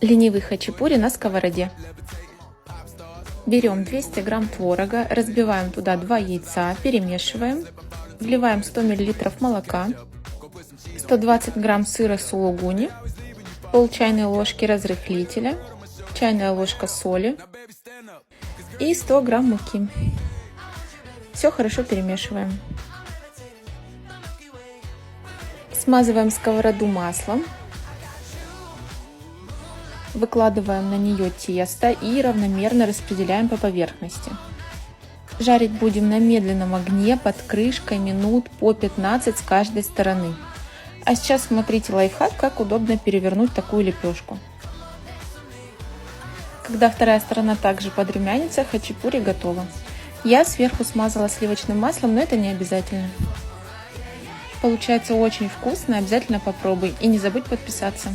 Ленивый хачапури на сковороде. Берем 200 грамм творога, разбиваем туда 2 яйца, перемешиваем, вливаем 100 мл молока, 120 грамм сыра сулугуни, пол чайной ложки разрыхлителя, чайная ложка соли и 100 грамм муки. Все хорошо перемешиваем. Смазываем сковороду маслом. Выкладываем на нее тесто и равномерно распределяем по поверхности. Жарить будем на медленном огне под крышкой минут по 15 с каждой стороны. А сейчас смотрите лайфхак, как удобно перевернуть такую лепешку. Когда вторая сторона также подрумянится, хачапури готово. Я сверху смазала сливочным маслом, но это не обязательно. Получается очень вкусно, обязательно попробуй и не забудь подписаться.